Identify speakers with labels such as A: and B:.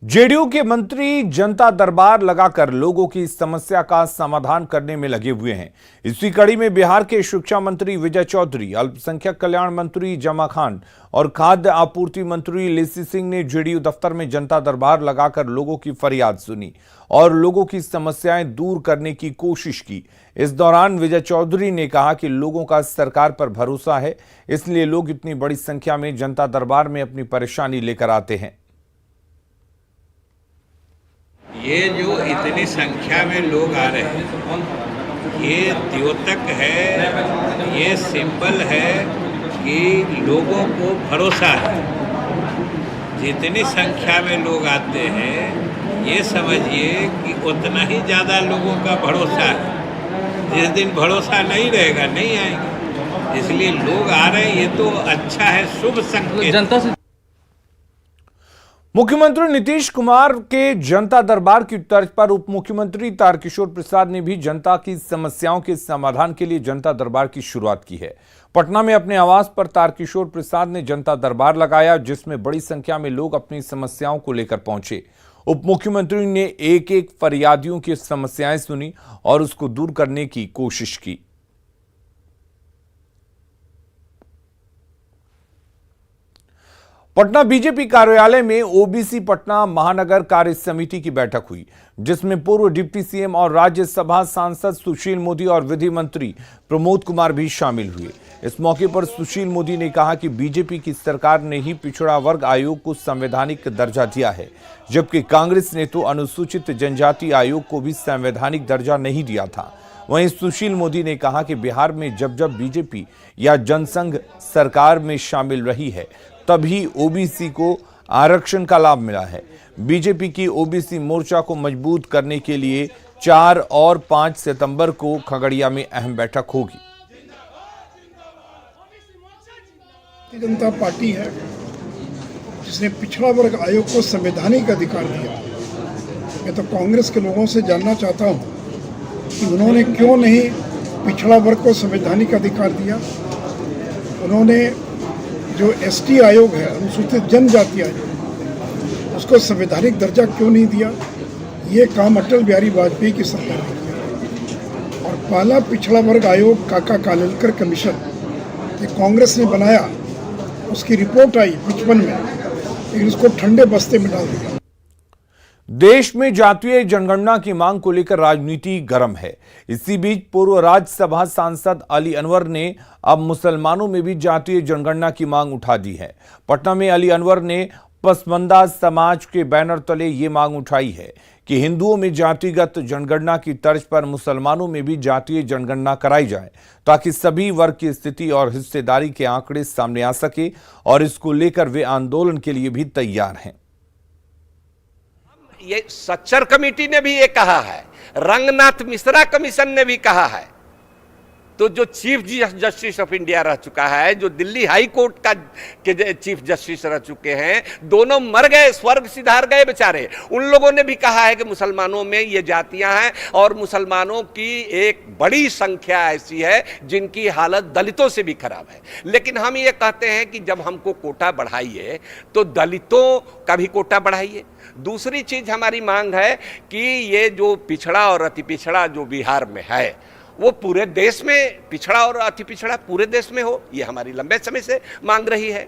A: JDU के मंत्री जनता दरबार लगाकर लोगों की समस्या का समाधान करने में लगे हुए हैं। इसी कड़ी में बिहार के शिक्षा मंत्री विजय चौधरी, अल्पसंख्यक कल्याण मंत्री जमा खान और खाद्य आपूर्ति मंत्री लेसी सिंह ने जेडीयू दफ्तर में जनता दरबार लगाकर लोगों की फरियाद सुनी और लोगों की समस्याएं दूर करने की कोशिश की। इस दौरान विजय चौधरी ने कहा कि लोगों का सरकार पर भरोसा है, इसलिए लोग इतनी बड़ी संख्या में जनता दरबार में अपनी परेशानी लेकर आते हैं।
B: ये जो इतनी संख्या में लोग आ रहे हैं, ये द्योतक है, ये सिंबल है कि लोगों को भरोसा है। जितनी संख्या में लोग आते हैं, ये समझिए कि उतना ही ज़्यादा लोगों का भरोसा है। जिस दिन भरोसा नहीं रहेगा, नहीं आएंगे। इसलिए लोग आ रहे हैं, ये तो अच्छा है, शुभ संकेत।
C: जनता से
A: मुख्यमंत्री नीतीश कुमार के जनता दरबार की तर्ज पर उप मुख्यमंत्री तारकिशोर प्रसाद ने भी जनता की समस्याओं के समाधान के लिए जनता दरबार की शुरुआत की है। पटना में अपने आवास पर तारकिशोर प्रसाद ने जनता दरबार लगाया, जिसमें बड़ी संख्या में लोग अपनी समस्याओं को लेकर पहुंचे। उप मुख्यमंत्री ने एक एक फरियादियों की समस्याएं सुनी और उसको दूर करने की कोशिश की। पटना बीजेपी कार्यालय में ओबीसी पटना महानगर कार्य समिति की बैठक हुई, जिसमें पूर्व डिप्टी सीएम और राज्यसभा सांसद सुशील मोदी और विधि मंत्री प्रमोद कुमार भी शामिल हुए। इस मौके पर सुशील मोदी ने कहा कि बीजेपी की सरकार ने ही पिछड़ा वर्ग आयोग को संवैधानिक दर्जा दिया है, जबकि कांग्रेस ने तो अनुसूचित जनजाति आयोग को भी संवैधानिक दर्जा नहीं दिया था। वहीं सुशील मोदी ने कहा कि बिहार में जब जब बीजेपी या जनसंघ सरकार में शामिल रही है, तभी ओबीसी को आरक्षण का लाभ मिला है। बीजेपी की ओबीसी मोर्चा को मजबूत करने के लिए 4 और 5 सितंबर को खगड़िया में अहम बैठक होगी।
D: जनता पार्टी है जिसने पिछड़ा वर्ग आयोग को संवैधानिक अधिकार दिया। मैं तो कांग्रेस के लोगों से जानना चाहता हूं कि उन्होंने क्यों नहीं पिछड़ा वर्ग को संवैधानिक अधिकार दिया। उन्होंने जो एसटी आयोग है, अनुसूचित जनजाति आयोग, उसको संवैधानिक दर्जा क्यों नहीं दिया। ये काम अटल बिहारी वाजपेयी की सरकार ने किया। और पहला पिछड़ा वर्ग आयोग काका कालेलकर कमीशन ये कांग्रेस ने बनाया, उसकी रिपोर्ट आई 55 में, लेकिन उसको ठंडे बस्ते में डाल दिया।
A: देश में जातीय जनगणना की मांग को लेकर राजनीति गर्म है। इसी बीच पूर्व राज्यसभा सांसद अली अनवर ने अब मुसलमानों में भी जातीय जनगणना की मांग उठा दी है। पटना में अली अनवर ने पसमंदा समाज के बैनर तले ये मांग उठाई है कि हिंदुओं में जातिगत जनगणना की तर्ज पर मुसलमानों में भी जातीय जनगणना कराई जाए, ताकि सभी वर्ग की स्थिति और हिस्सेदारी के आंकड़े सामने आ सके, और इसको लेकर वे आंदोलन के लिए भी तैयार हैं।
E: ये सच्चर कमेटी ने भी ये कहा है, रंगनाथ मिश्रा कमीशन ने भी कहा है। तो जो चीफ जस्टिस ऑफ इंडिया रह चुका है, जो दिल्ली हाई कोर्ट का के चीफ जस्टिस रह चुके हैं, दोनों मर गए, स्वर्ग सिधार गए बेचारे। उन लोगों ने भी कहा है कि मुसलमानों में ये जातियां हैं और मुसलमानों की एक बड़ी संख्या ऐसी है जिनकी हालत दलितों से भी खराब है। लेकिन हम ये कहते हैं कि जब हमको कोटा बढ़ाइए तो दलितों का भी कोटा बढ़ाइए। दूसरी चीज हमारी मांग है कि ये जो पिछड़ा और अति पिछड़ा जो बिहार में है, वो पूरे देश में, पिछड़ा और अति पिछड़ा पूरे देश में हो, ये हमारी लंबे समय से मांग रही है।